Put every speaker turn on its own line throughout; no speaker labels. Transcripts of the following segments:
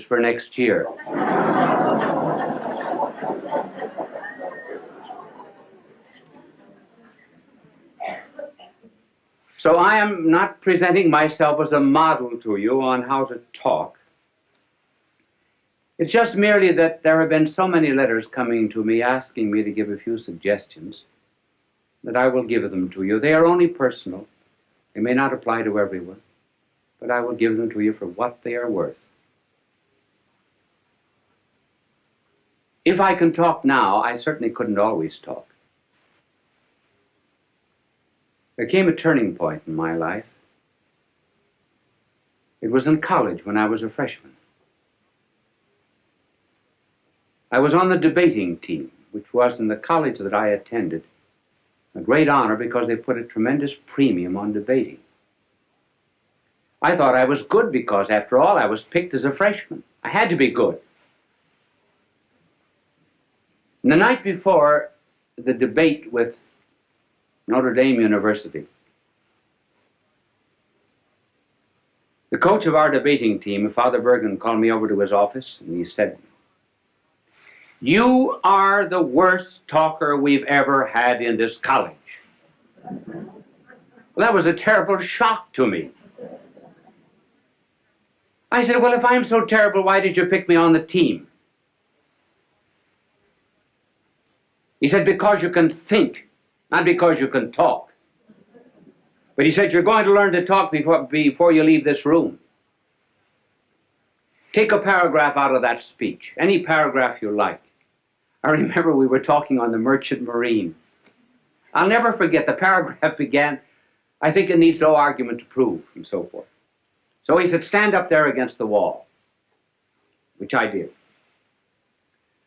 for next year. So I am not presenting myself as a model to you on how to talk. It's just merely that there have been so many letters coming to me asking me to give a few suggestions that I will give them to you. They are only personal. They may not apply to everyone, but I will give them to you for what they are worth. If I can talk now, I certainly couldn't always talk. There came a turning point in my life. It was in college when I was a freshman. I was on the debating team, which was in the college that I attended a great honor because they put a tremendous premium on debating. I thought I was good because, after all, I was picked as a freshman. I had to be good. And the night before the debate with Notre Dame University, the coach of our debating team, Father Bergen, called me over to his office and he said, "You are the worst talker we've ever had in this college." Well, that was a terrible shock to me. I said, "Well, if I'm so terrible, why did you pick me on the team?" He said, "Because you can think, not because you can talk." But he said, "You're going to learn to talk before you leave this room. Take a paragraph out of that speech, any paragraph you like." I remember we were talking on the Merchant Marine. I'll never forget, the paragraph began, "I think it needs no argument to prove," and so forth. So he said, "Stand up there against the wall," which I did.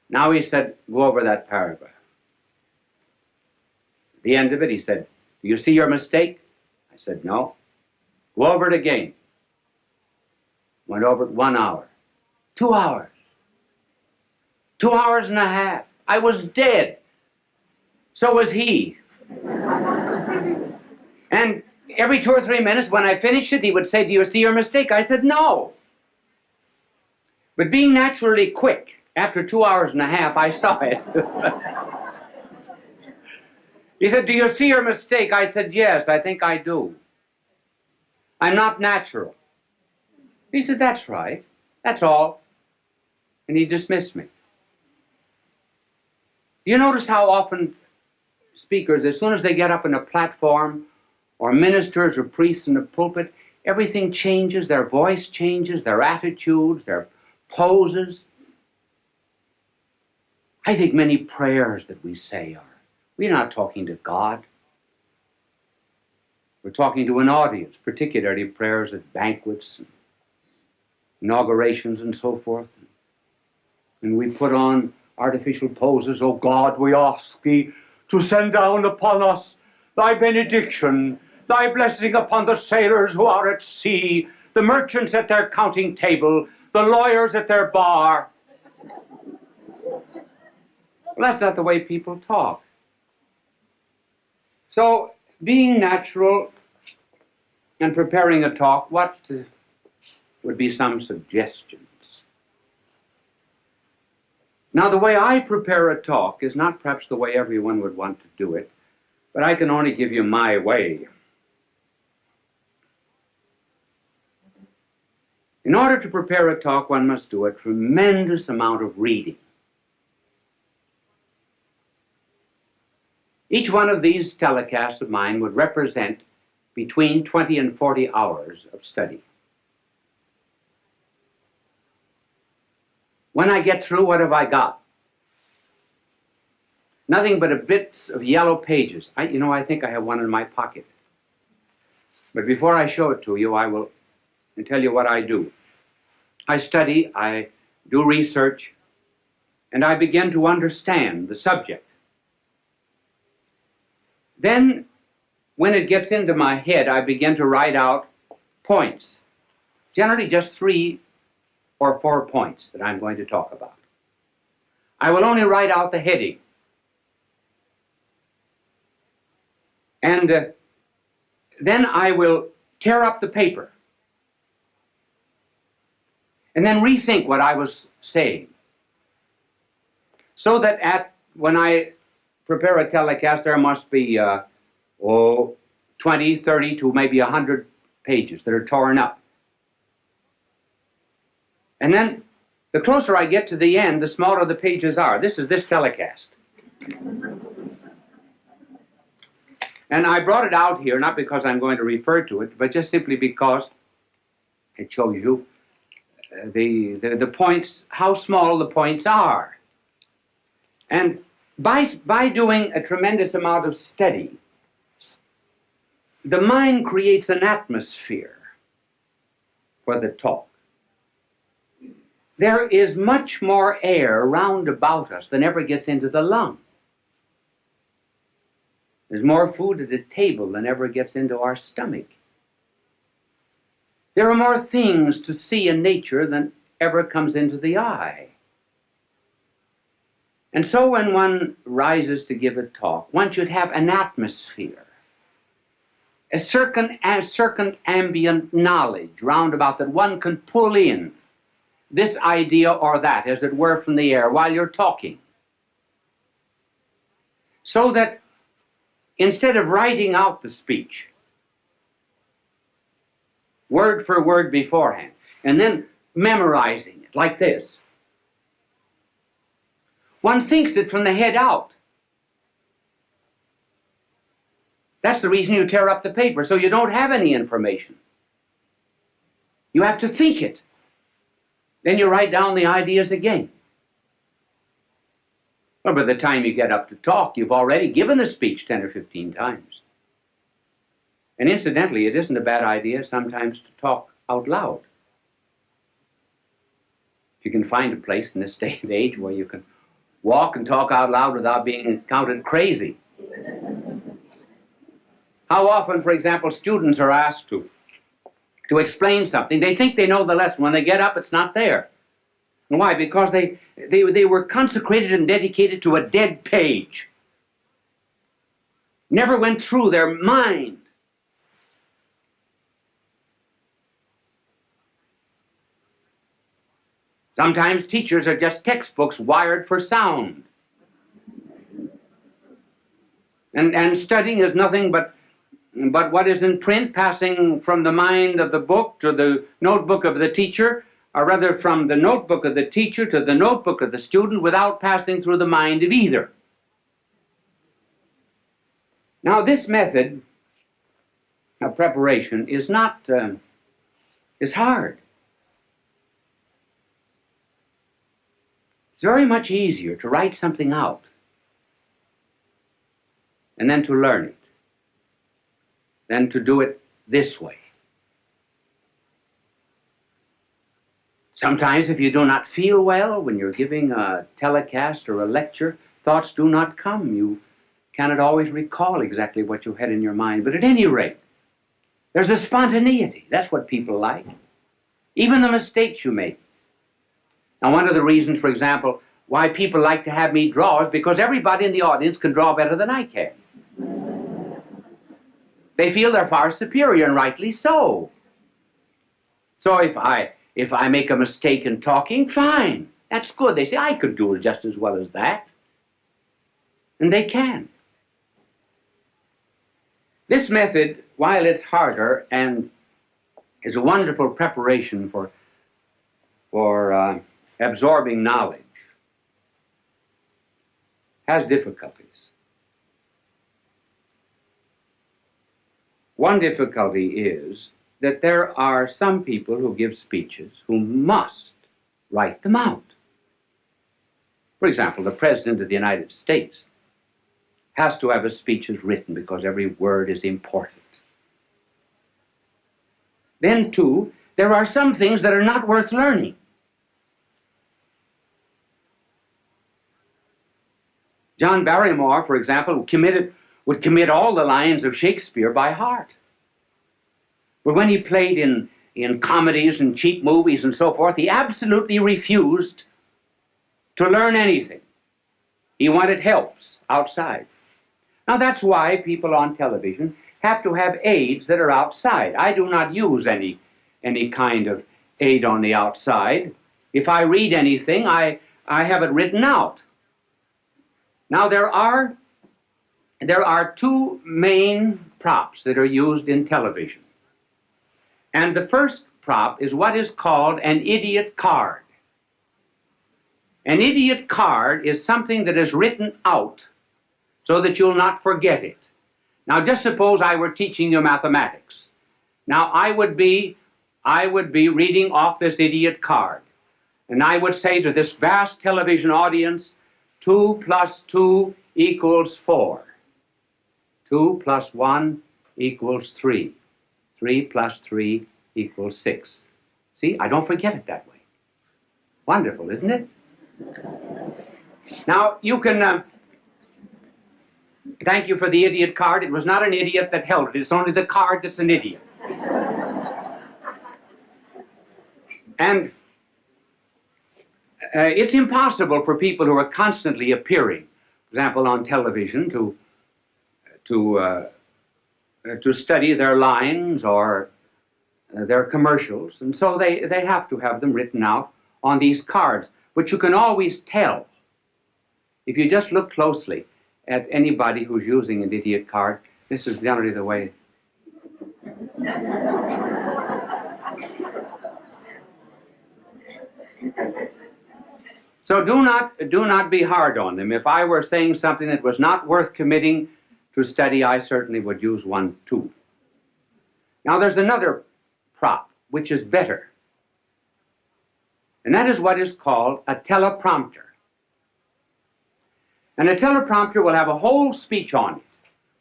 Now he said, "Go over that paragraph." At the end of it, he said, "Do you see your mistake?" I said, "No." "Go over it again." Went over it 1 hour, 2 hours, 2 hours and a half. I was dead. So was he. And every 2 or 3 minutes when I finished it, he would say, "Do you see your mistake?" I said, "No." But being naturally quick, after 2 hours and a half, I saw it. He said, "Do you see your mistake?" I said, "Yes, I think I do. I'm not natural." He said, "That's right. That's all." And he dismissed me. You notice how often speakers, as soon as they get up on a platform, or ministers or priests in the pulpit, everything changes, their voice changes, their attitudes, their poses. I think many prayers that we say we're not talking to God. We're talking to an audience, particularly prayers at banquets, and inaugurations, and so forth. And we put on artificial poses. "Oh God, we ask thee to send down upon us thy benediction, thy blessing upon the sailors who are at sea, the merchants at their counting table, the lawyers at their bar." Well, that's not the way people talk. So, being natural and preparing a talk, what would be some suggestions? Now, the way I prepare a talk is not perhaps the way everyone would want to do it, but I can only give you my way. In order to prepare a talk, one must do a tremendous amount of reading. Each one of these telecasts of mine would represent between 20 and 40 hours of study. When I get through, what have I got? Nothing but bits of yellow pages. I think I have one in my pocket. But before I show it to you, I will tell you what I do. I study, I do research, and I begin to understand the subject. Then, when it gets into my head, I begin to write out points, generally just 3 or 4 points that I'm going to talk about. I will only write out the heading. And then I will tear up the paper. and then rethink what I was saying. So that when I prepare a telecast, there must be 20, 30 to maybe 100 pages that are torn up. And then the closer I get to the end, the smaller the pages are. This is this telecast. And I brought it out here, not because I'm going to refer to it, but just simply because it shows you the points, how small the points are. And by doing a tremendous amount of study, the mind creates an atmosphere for the talk. There is much more air round about us than ever gets into the lung. There's more food at the table than ever gets into our stomach. There are more things to see in nature than ever comes into the eye. And so when one rises to give a talk, one should have an atmosphere, a certain ambient knowledge round about that one can pull in this idea or that, as it were, from the air while you're talking. So that instead of writing out the speech, word for word beforehand, and then memorizing it like this, one thinks it from the head out. That's the reason you tear up the paper, so you don't have any information. You have to think it. Then you write down the ideas again. Well, by the time you get up to talk, you've already given the speech 10 or 15 times. And incidentally, it isn't a bad idea sometimes to talk out loud. If you can find a place in this day and age where you can walk and talk out loud without being counted crazy. How often, for example, students are asked to explain something. They think they know the lesson. When they get up, it's not there. And why? Because they were consecrated and dedicated to a dead page. Never went through their mind. Sometimes teachers are just textbooks wired for sound. And studying is nothing but what is in print, passing from the mind of the book to the notebook of the teacher, or rather from the notebook of the teacher to the notebook of the student without passing through the mind of either. Now, this method of preparation is hard. It's very much easier to write something out and then to learn it than to do it this way. Sometimes if you do not feel well when you're giving a telecast or a lecture, thoughts do not come. You cannot always recall exactly what you had in your mind. But at any rate, there's a spontaneity. That's what people like. Even the mistakes you make. Now, one of the reasons, for example, why people like to have me draw is because everybody in the audience can draw better than I can. They feel they're far superior, and rightly so. So if I make a mistake in talking, fine. That's good. They say, I could do it just as well as that. And they can. This method, while it's harder and is a wonderful preparation for absorbing knowledge, has difficulties. One difficulty is that there are some people who give speeches who must write them out. For example, the President of the United States has to have his speeches written because every word is important. Then, too, there are some things that are not worth learning. John Barrymore, for example, would commit all the lines of Shakespeare by heart. But when he played in comedies and cheap movies and so forth, he absolutely refused to learn anything. He wanted helps outside. Now that's why people on television have to have aids that are outside. I do not use any kind of aid on the outside. If I read anything, I have it written out. Now, there are two main props that are used in television. And the first prop is what is called an idiot card. An idiot card is something that is written out so that you'll not forget it. Now, just suppose I were teaching you mathematics. Now, I would be reading off this idiot card. And I would say to this vast television audience, 2 plus 2 equals 4. 2 plus 1 equals 3. 3 plus 3 equals 6. See, I don't forget it that way. Wonderful, isn't it? Now, you can... thank you for the idiot card. It was not an idiot that held it. It's only the card that's an idiot. And it's impossible for people who are constantly appearing, for example, on television, to study their lines or their commercials. And so they have to have them written out on these cards. But you can always tell, if you just look closely at anybody who's using an idiot card, this is generally the way. So do not be hard on them. If I were saying something that was not worth committing to study, I certainly would use one too. Now there's another prop, which is better. And that is what is called a teleprompter. And a teleprompter will have a whole speech on it.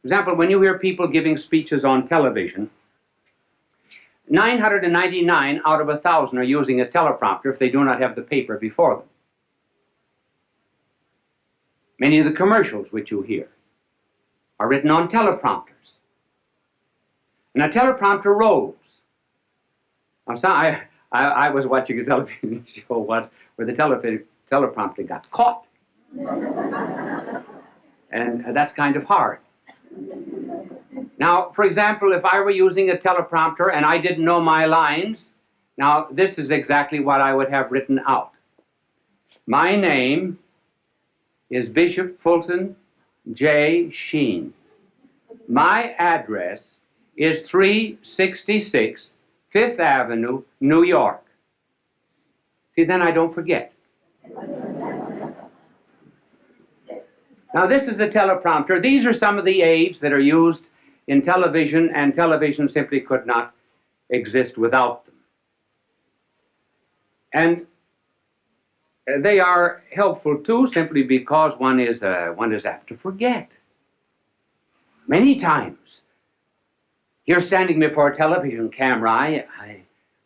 For example, when you hear people giving speeches on television, 999 out of 1,000 are using a teleprompter if they do not have the paper before them. Many of the commercials which you hear are written on teleprompters. And a teleprompter rolls. Now, I was watching a television show once where the teleprompter got caught. And that's kind of hard. Now, for example, if I were using a teleprompter and I didn't know my lines, now this is exactly what I would have written out. My name is Bishop Fulton J.Sheen. My address is 366 Fifth Avenue, New York. See, then I don't forget. Now, this is the teleprompter. These are some of the aids that are used in television, and television simply could not exist without them. And they are helpful, too, simply because one is apt to forget. Many times, you're standing before a television camera,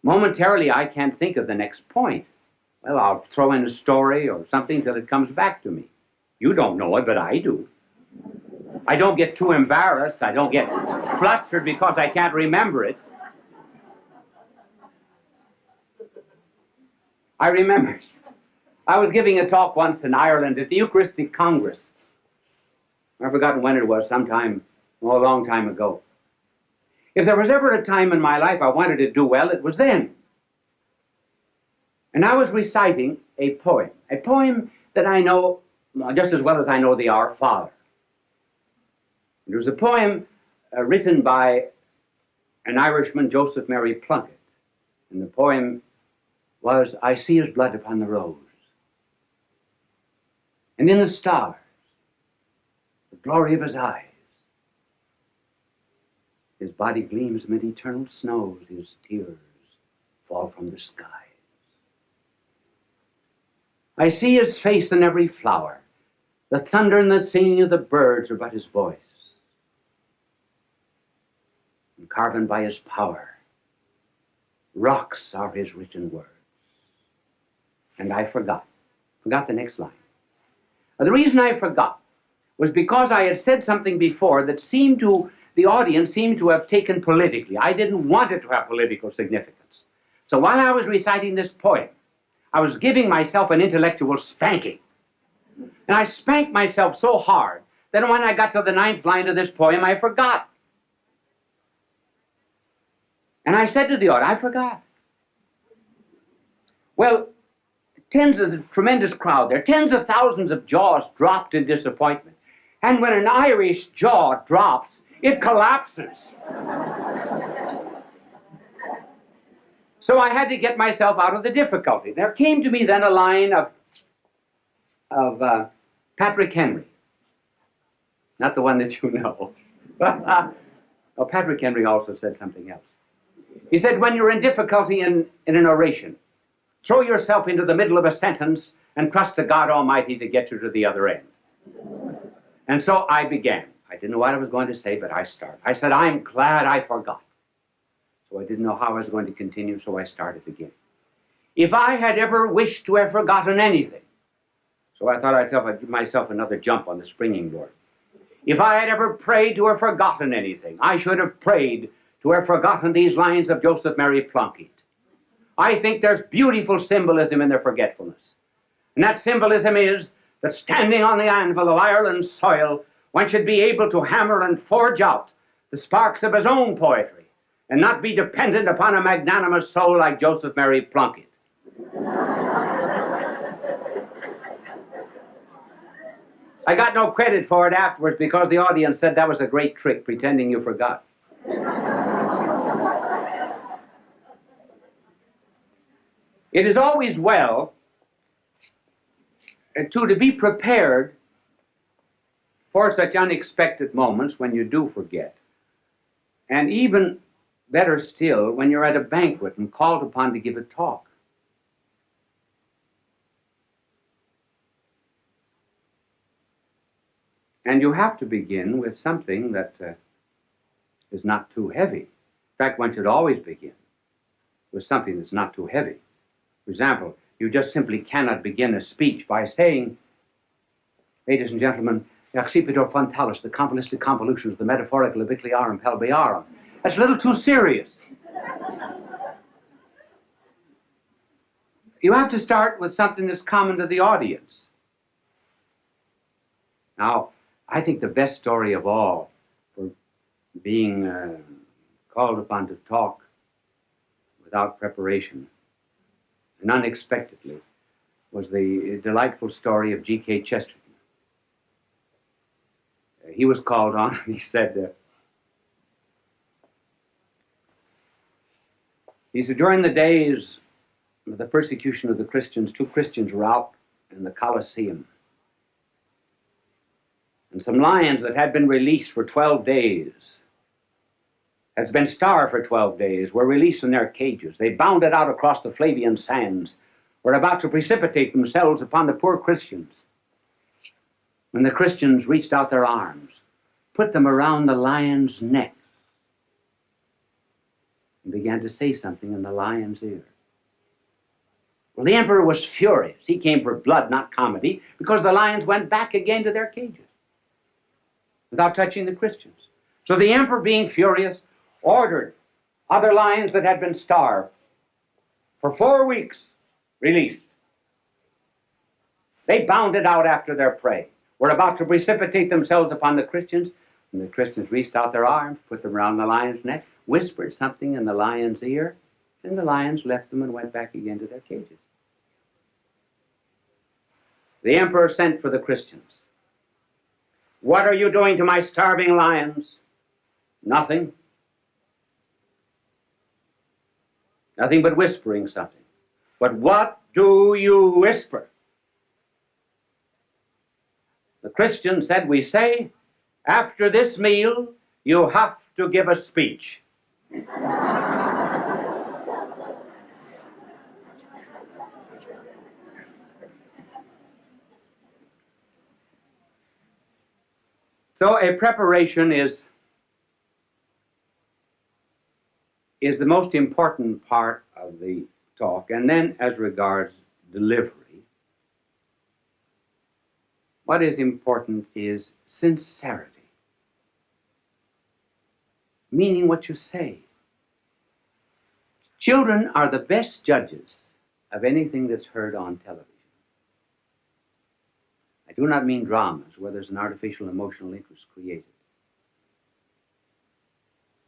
momentarily I can't think of the next point. Well, I'll throw in a story or something till it comes back to me. You don't know it, but I do. I don't get too embarrassed. I don't get flustered because I can't remember it. I remember, I was giving a talk once in Ireland at the Eucharistic Congress. I've forgotten when it was, a long time ago. If there was ever a time in my life I wanted to do well, it was then. And I was reciting a poem that I know just as well as I know the Our Father. It was a poem written by an Irishman, Joseph Mary Plunkett. And the poem was, I see his blood upon the rose, and in the stars, the glory of his eyes. His body gleams amid eternal snows, his tears fall from the skies. I see his face in every flower. The thunder and the singing of the birds are but his voice. And carven by his power, rocks are his written words. And I forgot the next line. The reason I forgot was because I had said something before that the audience seemed to have taken politically. I didn't want it to have political significance. So while I was reciting this poem, I was giving myself an intellectual spanking. And I spanked myself so hard that when I got to the 9th line of this poem, I forgot. And I said to the audience, I forgot. Well, tremendous crowd there, tens of thousands of jaws dropped in disappointment. And when an Irish jaw drops, it collapses. So I had to get myself out of the difficulty. There came to me then a line of Patrick Henry. Not the one that you know. Oh, Patrick Henry also said something else. He said, when you're in difficulty in an oration, throw yourself into the middle of a sentence and trust to God Almighty to get you to the other end. And so I began. I didn't know what I was going to say, but I started. I said, I'm glad I forgot. So I didn't know how I was going to continue, so I started again. If I had ever wished to have forgotten anything, so I thought I'd give myself another jump on the springing board. If I had ever prayed to have forgotten anything, I should have prayed to have forgotten these lines of Joseph Mary Plunkett. I think there's beautiful symbolism in their forgetfulness. And that symbolism is that standing on the anvil of Ireland's soil, one should be able to hammer and forge out the sparks of his own poetry and not be dependent upon a magnanimous soul like Joseph Mary Plunkett. I got no credit for it afterwards because the audience said that was a great trick, pretending you forgot. It is always well to be prepared for such unexpected moments when you do forget. And even better still, when you're at a banquet and called upon to give a talk. And you have to begin with something that is not too heavy. In fact, one should always begin with something that's not too heavy. For example, you just simply cannot begin a speech by saying, ladies and gentlemen, accipitur frontalis, the convoluted convolutions, the metaphorical abicliarum pelviarum. That's a little too serious. You have to start with something that's common to the audience. Now, I think the best story of all for being called upon to talk without preparation and unexpectedly was the delightful story of G.K. Chesterton. He was called on and he said, during the days of the persecution of the Christians, 2 Christians were out in the Colosseum. And some lions that had been released for 12 days, had been starved for 12 days, were released from their cages. They bounded out across the Flavian sands, were about to precipitate themselves upon the poor Christians. When the Christians reached out their arms, put them around the lion's neck, and began to say something in the lion's ear. Well, the emperor was furious. He came for blood, not comedy, because the lions went back again to their cages without touching the Christians. So the emperor, being furious, ordered other lions that had been starved for 4 weeks released. They bounded out after their prey, were about to precipitate themselves upon the Christians, and the Christians reached out their arms, put them around the lion's neck, whispered something in the lion's ear, and the lions left them and went back again to their cages. The emperor sent for the Christians. What are you doing to my starving lions? Nothing. Nothing but whispering something. But what do you whisper? The Christian said, we say, after this meal, you have to give a speech. So a preparation is the most important part of the talk. And then as regards delivery, what is important is sincerity, meaning what you say. Children are the best judges of anything that's heard on television. I do not mean dramas where there's an artificial emotional interest created.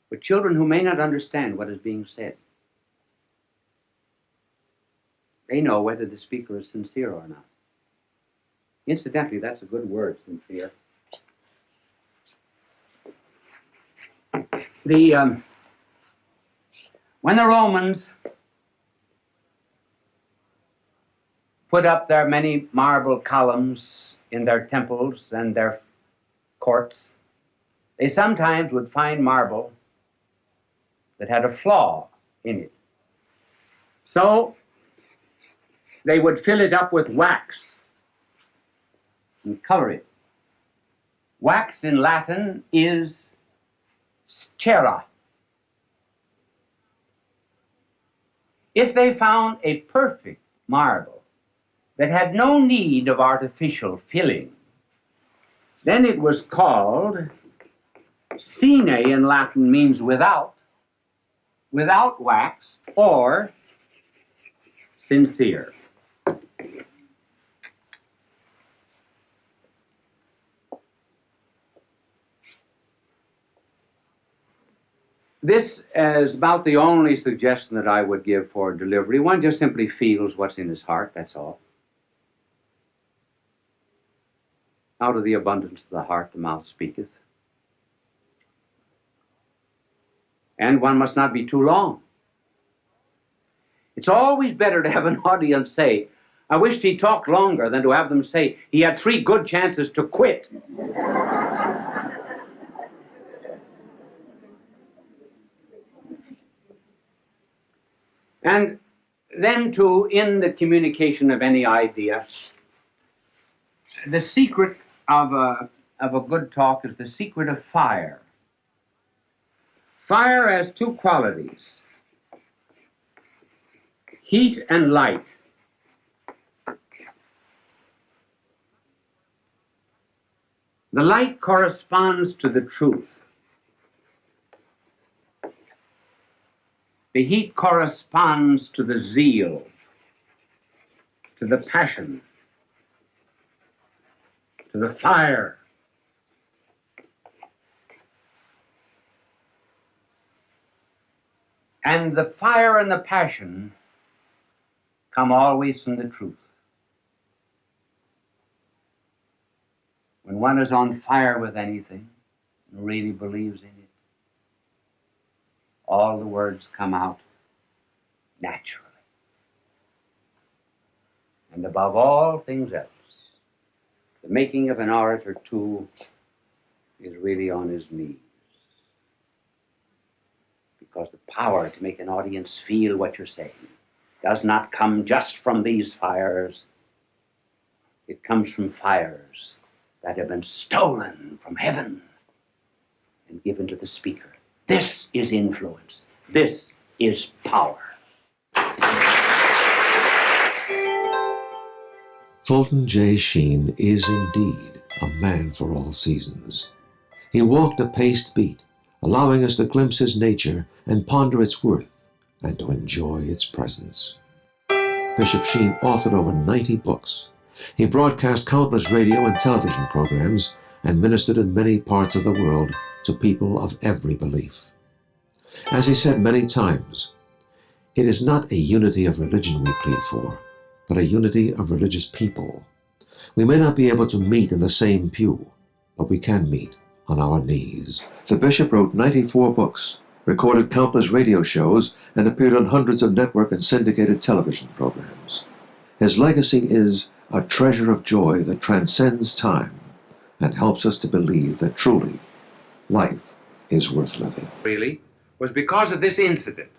But children who may not understand what is being said. they know whether the speaker is sincere or not. Incidentally, that's a good word, sincere. When the Romans put up their many marble columns in their temples and their courts, they sometimes would find marble that had a flaw in it. So they would fill it up with wax and color it. Wax in Latin is cera. If they found a perfect marble that had no need of artificial filling, then it was called sine in Latin, means without wax, or sincere. This is about the only suggestion that I would give for delivery. One just simply feels what's in his heart, that's all. Out of the abundance of the heart, the mouth speaketh. And one must not be too long. It's always better to have an audience say, I wished he talked longer, than to have them say, he had 3 good chances to quit. And then in the communication of any idea, the secret of a good talk is the secret of fire. Fire has 2 qualities, heat and light. The light corresponds to the truth. The heat corresponds to the zeal, to the passion, to the fire. And the fire and the passion come always from the truth. When one is on fire with anything and really believes in it, all the words come out naturally. And above all things else, the making of an orator, too, is really on his knees. Because the power to make an audience feel what you're saying does not come just from these fires. It comes from fires that have been stolen from heaven and given to the speaker. This is influence. This is power.
Fulton J.Sheen is indeed a man for all seasons. He walked a paced beat, allowing us to glimpse his nature and ponder its worth and to enjoy its presence. Bishop Sheen authored over 90 books. He broadcast countless radio and television programs and ministered in many parts of the world to people of every belief. As he said many times, it is not a unity of religion we plead for, but a unity of religious people. We may not be able to meet in the same pew, but we can meet on our knees. The bishop wrote 94 books, recorded countless radio shows, and appeared on hundreds of network and syndicated television programs. His legacy is a treasure of joy that transcends time and helps us to believe that truly life is worth living.
Really, was because of this incident.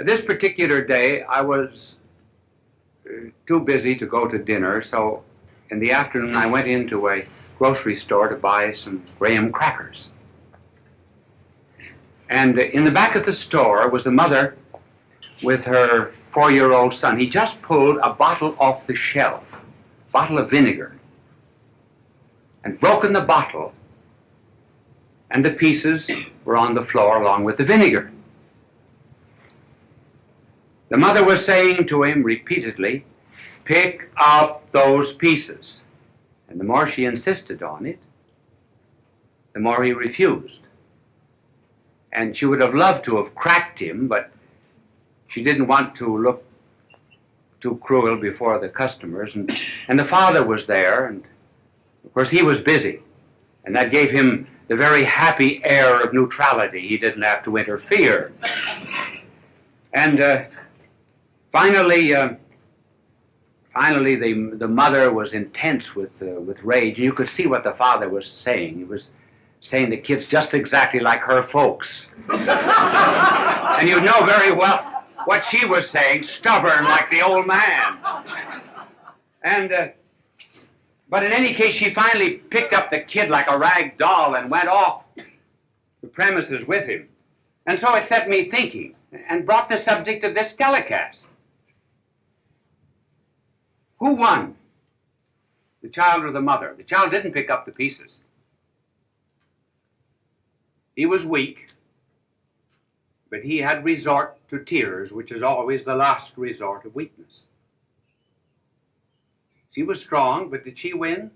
This particular day, I was too busy to go to dinner, so in the afternoon I went into a grocery store to buy some graham crackers. And in the back of the store was a mother with her 4-year-old son. He just pulled a bottle off the shelf, bottle of vinegar, and broken the bottle, and the pieces were on the floor along with the vinegar. The mother was saying to him repeatedly, "Pick up those pieces." And the more she insisted on it, the more he refused. And she would have loved to have cracked him, but She didn't want to look too cruel before the customers, and the father was there, and of course he was busy, and that gave him the very happy air of neutrality. He didn't have to interfere. And finally, the mother was intense with rage. You could see what the father was saying. He was saying the kid's just exactly like her folks. And you know very well what she was saying, stubborn like the old man. And but in any case, she finally picked up the kid like a rag doll and went off the premises with him. And so it set me thinking and brought the subject of this telecast. Who won? The child or the mother? The child didn't pick up the pieces. He was weak, but he had resort to tears, which is always the last resort of weakness. She was strong, but did she win?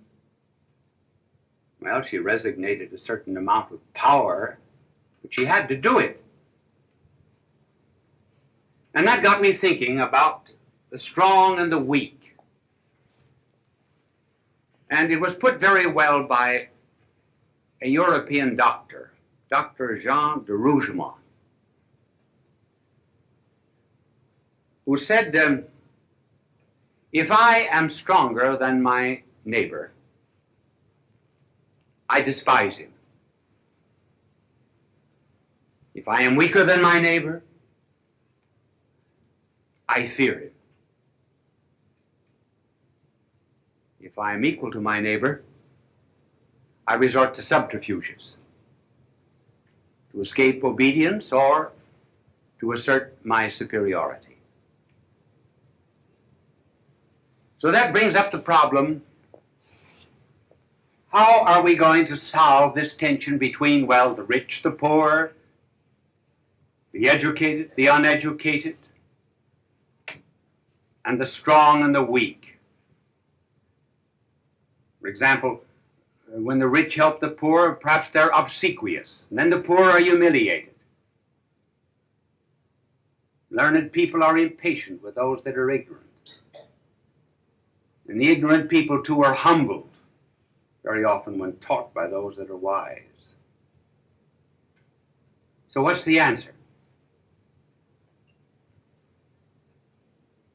Well, she resignated a certain amount of power, but she had to do it. And that got me thinking about the strong and the weak. And it was put very well by a European doctor, Dr. Jean de Rougemont, who said, if I am stronger than my neighbor, I despise him. If I am weaker than my neighbor, I fear him. If I am equal to my neighbor, I resort to subterfuges to escape obedience or to assert my superiority. So that brings up the problem, how are we going to solve this tension between, well, the rich, the poor, the educated, the uneducated, and the strong and the weak? For example, when the rich help the poor, perhaps they're obsequious, and then the poor are humiliated. Learned people are impatient with those that are ignorant. And the ignorant people, too, are humbled very often when taught by those that are wise. So what's the answer?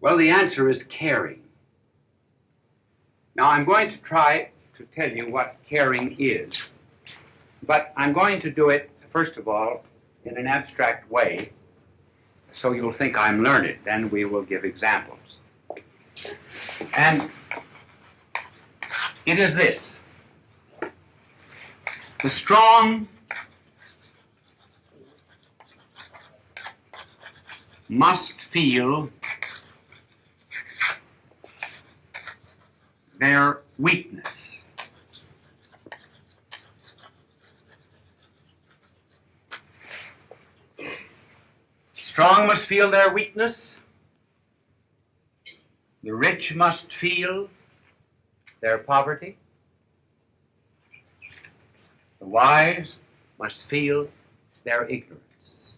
Well, the answer is caring. Now, I'm going to try to tell you what caring is, but I'm going to do it, first of all, in an abstract way, so you'll think I'm learned. Then we will give examples. And it is this. The strong must feel their weakness. Strong must feel their weakness. The rich must feel their poverty. The wise must feel their ignorance.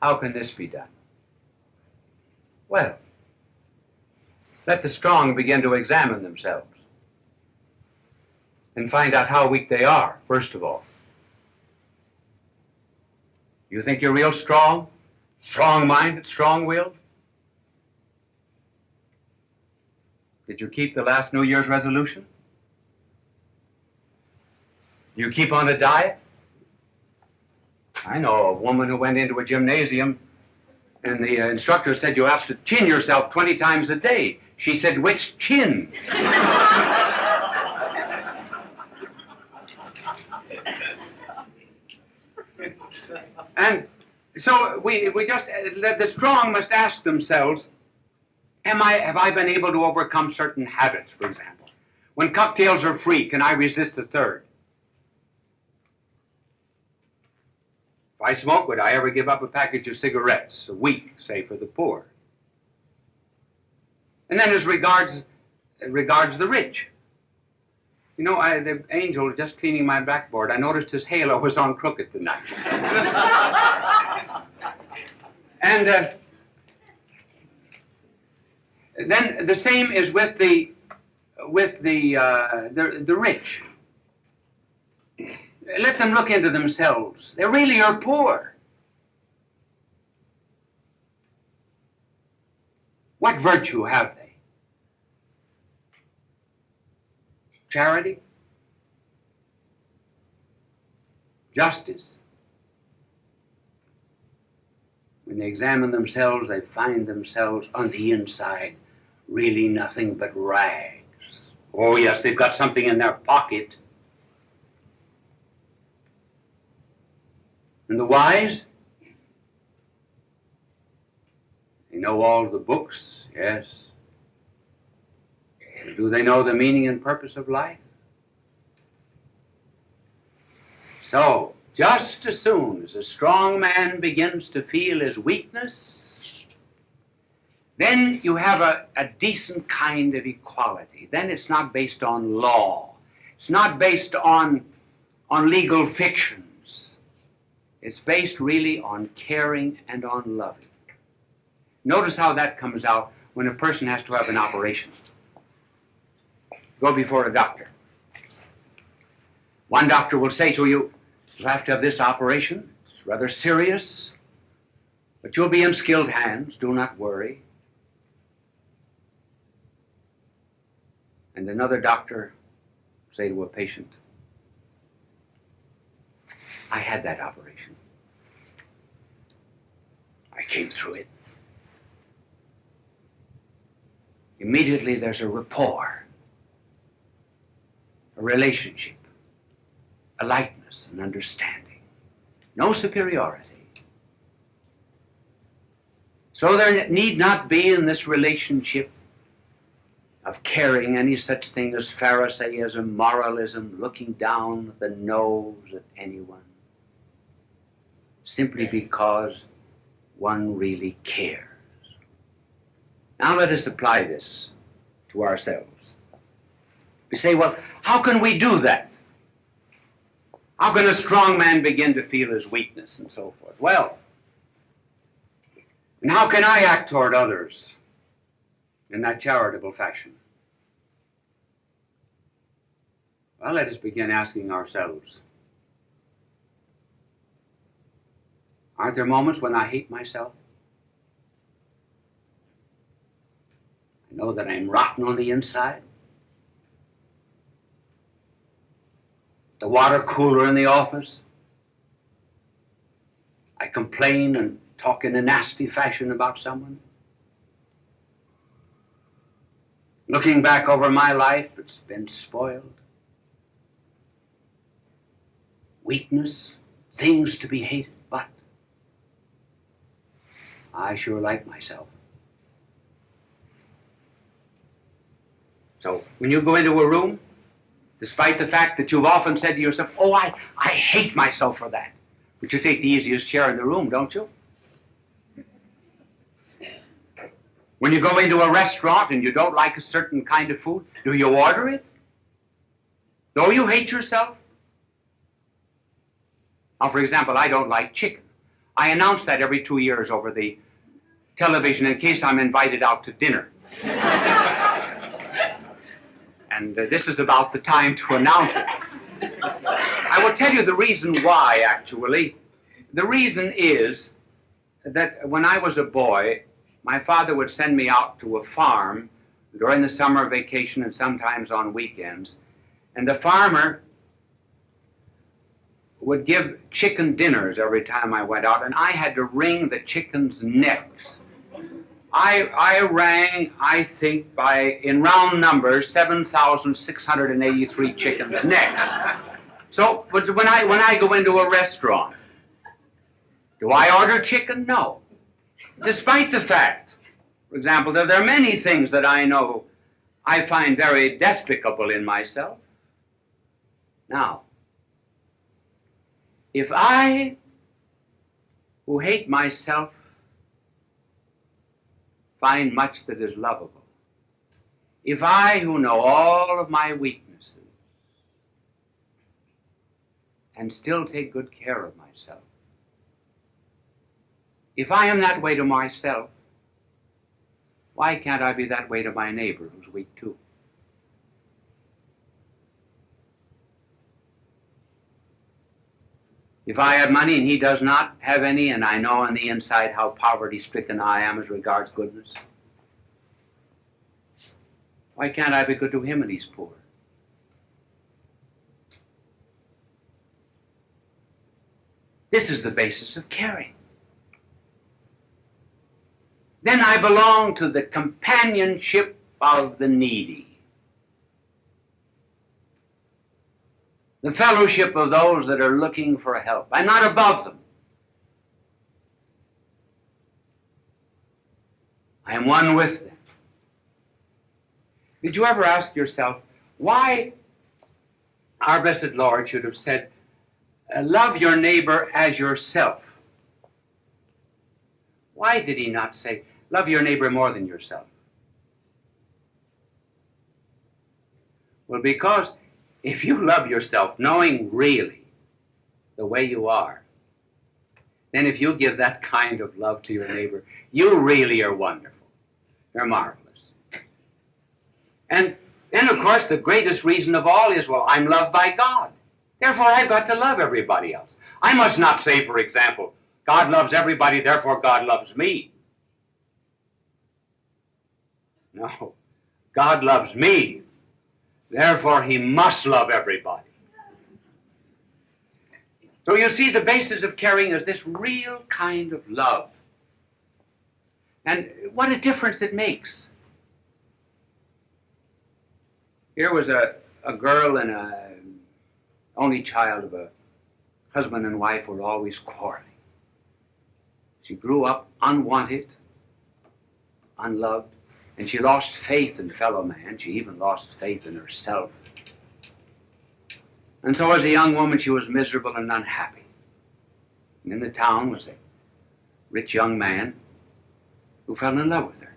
How can this be done? Well, let the strong begin to examine themselves and find out how weak they are, first of all. You think you're real strong? Strong-minded, strong-willed? Did you keep the last New Year's resolution? Do you keep on a diet? I know a woman who went into a gymnasium and the instructor said you have to chin yourself 20 times a day. She said, which chin? And so we just, the strong must ask themselves, have I been able to overcome certain habits, for example? When cocktails are free, can I resist the third? If I smoke, would I ever give up a package of cigarettes a week, say, for the poor? And then as regards the rich. You know, the angel just cleaning my backboard, I noticed his halo was on crooked tonight. And then the same is with the rich. Let them look into themselves. They really are poor. What virtue have they? Charity? Justice? When they examine themselves, they find themselves on the inside really nothing but rags. Oh yes, they've got something in their pocket. And the wise? They know all the books, yes. But do they know the meaning and purpose of life? So, just as soon as a strong man begins to feel his weakness, then you have a decent kind of equality. Then it's not based on law. It's not based on legal fictions. It's based really on caring and on loving. Notice how that comes out when a person has to have an operation. Go before a doctor. One doctor will say to you, "You have to have this operation. It's rather serious, but you'll be in skilled hands. Do not worry." And another doctor will say to a patient, "I had that operation. I came through it." Immediately there's a rapport, a relationship, a likeness, an understanding. No superiority. So there need not be in this relationship of caring any such thing as Pharisaism, moralism, looking down the nose at anyone, simply because one really cares. Now let us apply this to ourselves. We say, well, how can we do that? How can a strong man begin to feel his weakness and so forth? Well, and how can I act toward others in that charitable fashion? Well, let us begin asking ourselves, aren't there moments when I hate myself? I know that I'm rotten on the inside. The water cooler in the office. I complain and talk in a nasty fashion about someone. Looking back over my life, it's been spoiled. Weakness, things to be hated, but I sure like myself. So when you go into a room, despite the fact that you've often said to yourself, "Oh, I hate myself for that," but you take the easiest chair in the room, don't you? When you go into a restaurant and you don't like a certain kind of food, do you order it? Though you hate yourself? Now, for example, I don't like chicken. I announce that every 2 years over the television in case I'm invited out to dinner. And this is about the time to announce it. I will tell you the reason why, actually. The reason is that when I was a boy, my father would send me out to a farm during the summer vacation and sometimes on weekends. And the farmer would give chicken dinners every time I went out, and I had to wring the chickens' necks. I rang, I think, in round numbers, 7,683 chickens' necks. So, but when I go into a restaurant, do I order chicken? No. Despite the fact, for example, that there are many things that I know I find very despicable in myself. Now, if I, who hate myself, find much that is lovable, if I, who know all of my weaknesses, and still take good care of myself, If I am that way to myself, why can't I be that way to my neighbor who's weak too? If I have money and he does not have any, and I know on the inside how poverty-stricken I am as regards goodness, why can't I be good to him and he's poor? This is the basis of caring. Then I belong to the companionship of the needy, the fellowship of those that are looking for help. I'm not above them. I am one with them. Did you ever ask yourself why our blessed Lord should have said, love your neighbor as yourself? Why did he not say, love your neighbor more than yourself? Well, because if you love yourself, knowing really the way you are, then if you give that kind of love to your neighbor, you really are wonderful. You're marvelous. And then, of course, the greatest reason of all is, well, I'm loved by God. Therefore, I've got to love everybody else. I must not say, for example, God loves everybody, therefore God loves me. No. God loves me, therefore he must love everybody. So you see, the basis of caring is this real kind of love. And what a difference it makes. Here was a girl and a only child of a husband and wife who were always quarreling. She grew up unwanted, unloved, and she lost faith in fellow man. She even lost faith in herself. And so as a young woman, she was miserable and unhappy. And in the town was a rich young man who fell in love with her.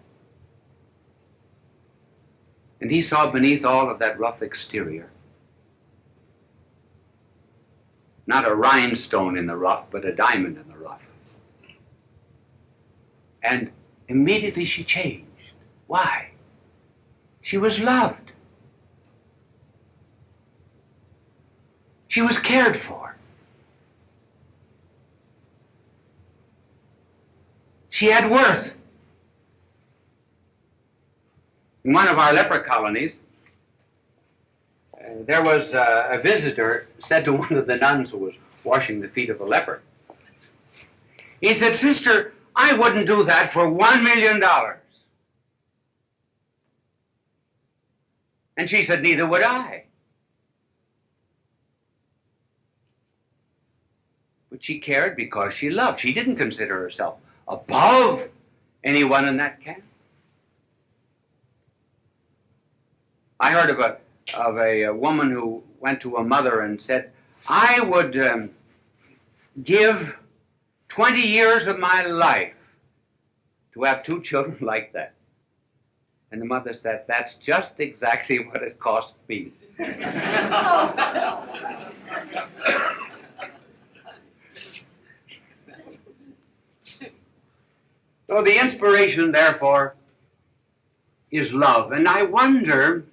And he saw beneath all of that rough exterior not a rhinestone in the rough, but a diamond in the rough. And immediately she changed. Why? She was loved. She was cared for. She had worth. In one of our leper colonies, there was a visitor said to one of the nuns who was washing the feet of a leper. He said, "Sister, I wouldn't do that for $1 million. And she said, "Neither would I." But she cared because she loved. She didn't consider herself above anyone in that camp. I heard of a woman who went to a mother and said, "I would give 20 years of my life to have 2 children like that." And the mother said, "That's just exactly what it cost me." So the inspiration, therefore, is love. And I wonder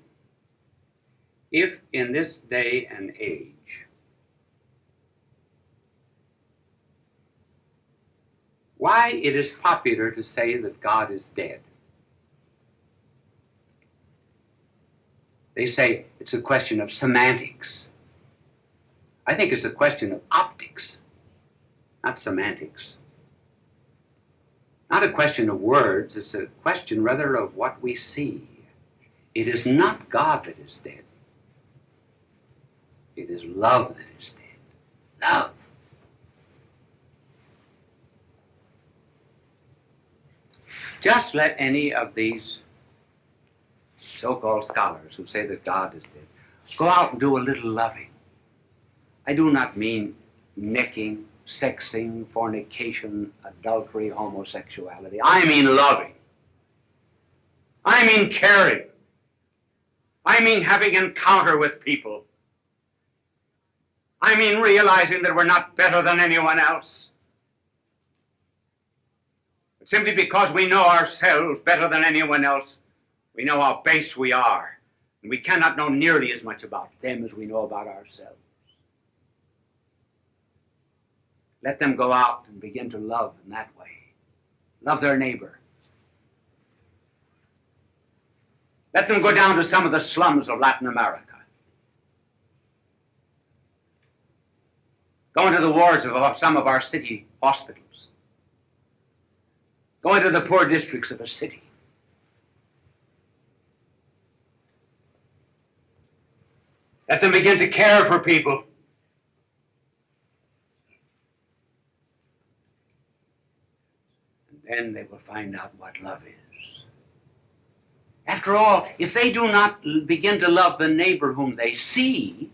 if in this day and age, why it is popular to say that God is dead. They say it's a question of semantics. I think it's a question of optics, not semantics. Not a question of words, it's a question rather of what we see. It is not God that is dead. It is love that is dead. Love. Just let any of these so-called scholars who say that God is dead go out and do a little loving. I do not mean necking, sexing, fornication, adultery, homosexuality. I mean loving. I mean caring. I mean having encounter with people. I mean realizing that we're not better than anyone else. simply because we know ourselves better than anyone else. We know how base we are, and we cannot know nearly as much about them as we know about ourselves. Let them go out and begin to love in that way. Love their neighbor. Let them go down to some of the slums of Latin America. Go into the wards of some of our city hospitals. Go into the poor districts of a city. Let them begin to care for people. And then they will find out what love is. After all, if they do not begin to love the neighbor whom they see,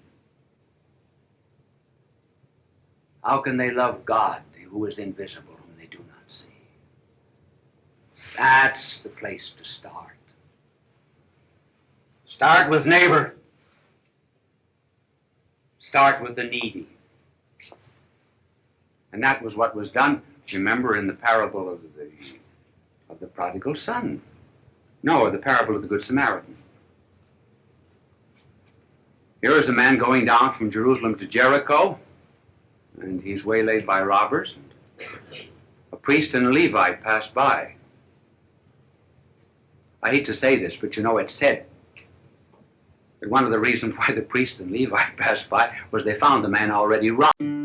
how can they love God, who is invisible, whom they do not see? That's the place to start. Start with neighbor. Start with the needy. And that was what was done, remember, in the parable of the prodigal son. No, the parable of the Good Samaritan. Here is a man going down from Jerusalem to Jericho, and he's waylaid by robbers. A priest and a Levite pass by. I hate to say this, but you know, it's said that one of the reasons why the priest and Levite passed by was they found the man already robbed.